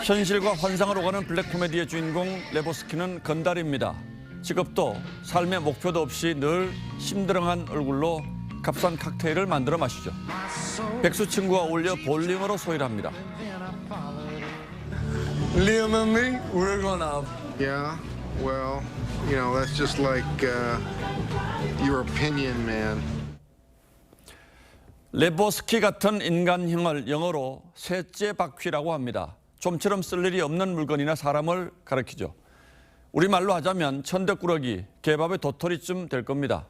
현실과 환상을 오가는 블랙 코미디의 주인공 레보스키는 건달입니다. 직업도 삶의 목표도 없이 늘 심드렁한 얼굴로 값싼 칵테일을 만들어 마시죠. 백수 친구와 어울려 볼링으로 소일을 합니다. Liam and me, we're going out. Yeah, well, you know, that's just like your opinion, man. 레보스키 같은 인간형을 영어로 셋째 바퀴라고 합니다. 좀처럼 쓸 일이 없는 물건이나 사람을 가리키죠. 우리말로 하자면 천덕꾸러기, 개밥의 도토리쯤 될 겁니다.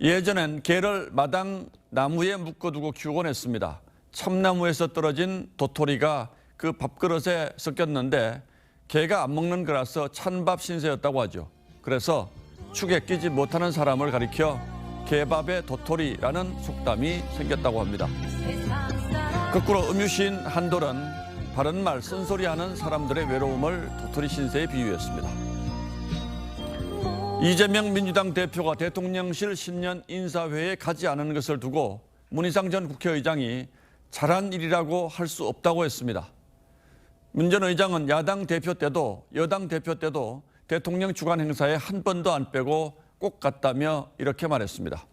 예전엔 개를 마당 나무에 묶어두고 키우곤 했습니다. 참나무에서 떨어진 도토리가 그 밥그릇에 섞였는데 개가 안 먹는 거라서 찬밥 신세였다고 하죠. 그래서 축에 끼지 못하는 사람을 가리켜 개밥의 도토리라는 속담이 생겼다고 합니다. 거꾸로 음유시인 한돌은 바른말 쓴소리하는 사람들의 외로움을 도토리 신세에 비유했습니다. 이재명 민주당 대표가 대통령실 신년 인사회에 가지 않은 것을 두고 문희상 전 국회의장이 잘한 일이라고 할 수 없다고 했습니다. 문 전 의장은 야당 대표 때도 여당 대표 때도 대통령 주관 행사에 한 번도 안 빼고 꼭 갔다며 이렇게 말했습니다.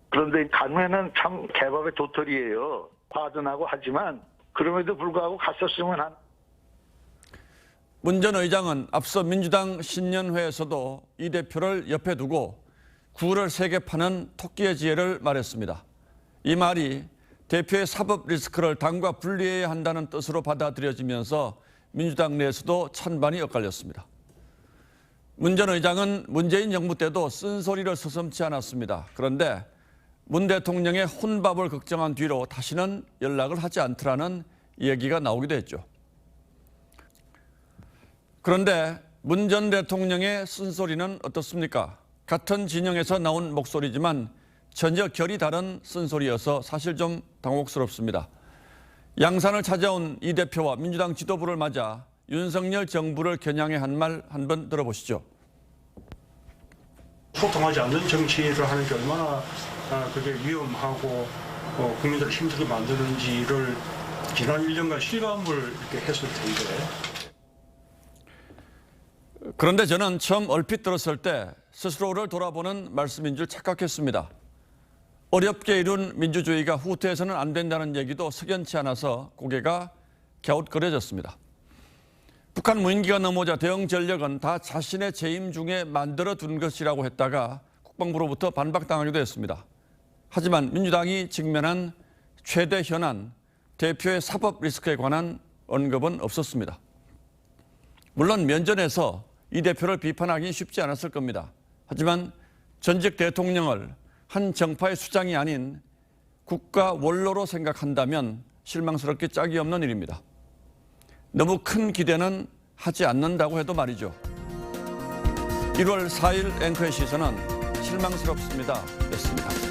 그런데 가면은 참 개밥의 도토리예요. 과전하고 하지만 그럼에도 불구하고 갔었으면 문 전 의장은 앞서 민주당 신년회에서도 이 대표를 옆에 두고 굴을 3개 파는 토끼의 지혜를 말했습니다. 이 말이 대표의 사법 리스크를 당과 분리해야 한다는 뜻으로 받아들여지면서 민주당 내에서도 찬반이 엇갈렸습니다. 문 전 의장은 문재인 정부 때도 쓴소리를 서슴지 않았습니다. 그런데 문 대통령의 혼밥을 걱정한 뒤로 다시는 연락을 하지 않더라는 얘기가 나오기도 했죠. 그런데 문 전 대통령의 쓴소리는 어떻습니까? 같은 진영에서 나온 목소리지만 전혀 결이 다른 쓴소리여서 사실 좀 당혹스럽습니다. 양산을 찾아온 이 대표와 민주당 지도부를 맞아 윤석열 정부를 겨냥해 한 말 한번 들어보시죠. 소통하지 않는 정치를 하는 게 얼마나 그게 위험하고 국민들을 힘들게 만드는지를 지난 1년간 실감을 이렇게 했을 텐데. 그런데 저는 처음 얼핏 들었을 때 스스로를 돌아보는 말씀인 줄 착각했습니다. 어렵게 이룬 민주주의가 후퇴해서는 안 된다는 얘기도 석연치 않아서 고개가 갸웃거려졌습니다. 북한 무인기가 넘어오자 대응 전력은 다 자신의 재임 중에 만들어둔 것이라고 했다가 국방부로부터 반박당하기도 했습니다. 하지만 민주당이 직면한 최대 현안, 대표의 사법 리스크에 관한 언급은 없었습니다. 물론 면전에서 이 대표를 비판하기 쉽지 않았을 겁니다. 하지만 전직 대통령을 한 정파의 수장이 아닌 국가 원로로 생각한다면 실망스럽게 짝이 없는 일입니다. 너무 큰 기대는 하지 않는다고 해도 말이죠. 1월 4일 앵커의 시선은 실망스럽습니다. 였습니다.